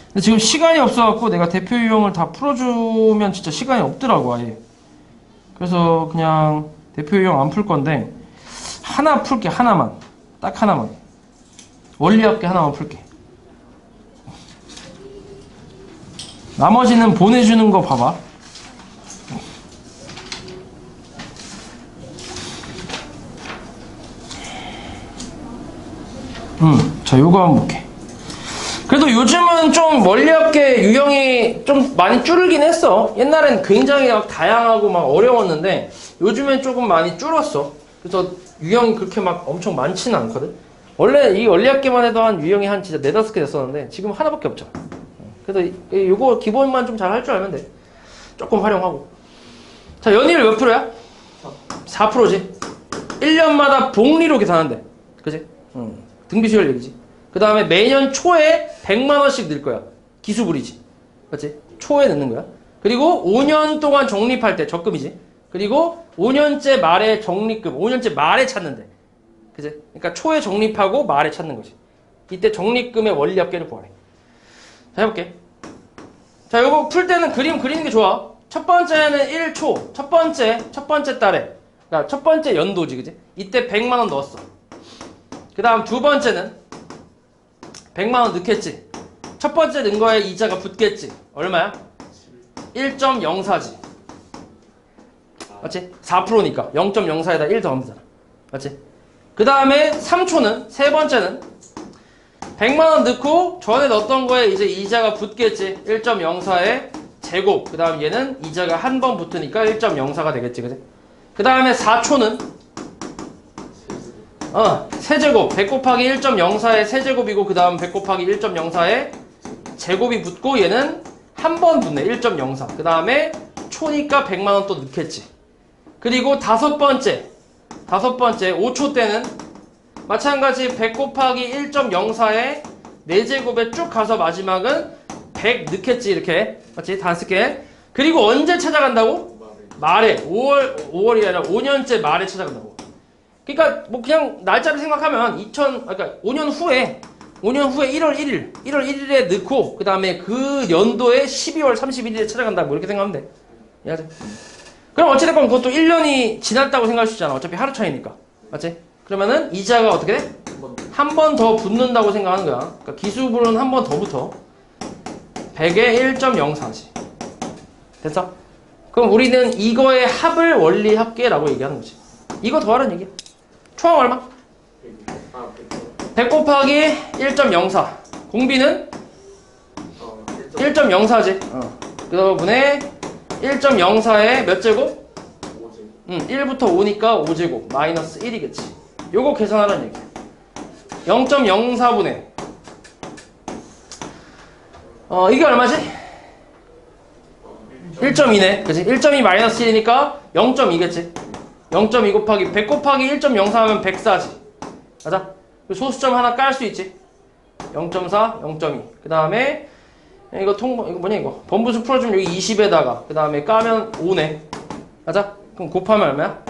근데 지금 시간이 없어갖고 내가 대표유형을 다 풀어주면 진짜 시간이 없더라고 아예. 그래서 그냥 대표유형 안 풀 건데 하나 풀게. 하나만. 딱 하나만. 원리합계 하나만 풀게. 나머지는 보내주는 거 봐봐. 자, 요거 한번 볼게. 그래도 요즘은 좀 멀리학계 유형이 좀 많이 줄긴 했어. 옛날엔 굉장히 막 다양하고 막 어려웠는데 요즘엔 조금 많이 줄었어. 그래서 유형이 그렇게 막 엄청 많지는 않거든. 원래 이 원리학계만 해도 한 유형이 한 진짜 4-5개 됐었는데 지금 하나밖에 없죠. 그래서 요거 기본만 좀 잘 할 줄 알면 돼. 조금 활용하고. 자, 연이율 몇 프로야? 4%지. 1년마다 복리로 계산한대. 그지? 등비수열 얘기지. 그 다음에 매년 초에 100만 원씩 늘 거야. 기수불이지. 그렇지? 초에 넣는 거야. 그리고 5년 동안 적립할 때 적금이지. 그리고 5년째 말에 적립금, 5년째 말에 찾는데. 그지? 그러니까 초에 적립하고 말에 찾는 거지. 이때 적립금의 원리합계를 구하래. 자, 해볼게. 자, 요거 풀 때는 그림 그리는 게 좋아. 첫 번째는 1초. 첫 번째 달에. 그러니까 첫 번째 연도지, 그지? 이때 100만 원 넣었어. 그 다음 두 번째는 100만 원 넣겠지. 첫 번째 넣은 거에 이자가 붙겠지. 얼마야? 1.04지. 맞지? 4%니까 0.04에다 1 더하면 되잖아. 맞지? 그 다음에 3초는, 세 번째는 100만 원 넣고 전에 넣었던 거에 이제 이자가 붙겠지. 1.04의 제곱. 그 다음 얘는 이자가 한 번 붙으니까 1.04가 되겠지. 그지? 그 다음에 4초는 세제곱. 100 곱하기 1.04의 세제곱이고 그 다음 100 곱하기 1.04의 제곱이 붙고 얘는 한 번 붙네. 1.04. 그 다음에 초니까 100만 원 또 넣겠지. 그리고 다섯 번째 5초 때는 마찬가지 100 곱하기 1.04의 4제곱에 쭉 가서 마지막은 100 넣겠지. 이렇게 맞지? 다 쓸게. 그리고 언제 찾아간다고? 말에 5월이 아니라 5년째 말에 찾아간다고. 그러니까 뭐 그냥 날짜를 생각하면 그러니까 5년 후에 1월 1일에 넣고 그 다음에 그 연도에 12월 31일에 찾아간다. 뭐 이렇게 생각하면 돼. 이해하지? 그럼 어찌됐건 그것도 1년이 지났다고 생각할 수 있잖아. 어차피 하루 차이니까. 맞지? 그러면은 이자가 어떻게 돼? 한 번 더 붙는다고 생각하는 거야. 그러니까 기수분은 한 번 더 붙어. 100에 1.04지. 됐어? 그럼 우리는 이거의 합을 원리합계라고 얘기하는 거지. 이거 더하라는 얘기야. 초항 얼마? 100 곱하기 1.04. 공비는 1.04지. 그 분에 1.04에 몇 제곱? 1부터 5니까 5제곱 마이너스 1이겠지. 요거 계산하라는 얘기야. 0.04분의 이게 얼마지? 1.2네. 그치? 1.2 마이너스 1이니까 0.2겠지. 0.2 곱하기 100 곱하기 1.04 하면 104지. 맞아? 소수점 하나 깔 수 있지. 0.4, 0.2. 그 다음에 이거 뭐냐 이거 번부수 풀어주면 여기 20에다가 그 다음에 까면 5네. 맞아? 그럼 곱하면 얼마야?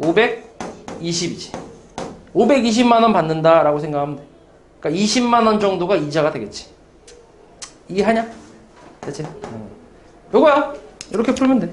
520이지. 520만 원 받는다 라고 생각하면 돼. 그러니까 20만 원 정도가 이자가 되겠지. 이해하냐? 됐지? 요거야. 이렇게 풀면 돼.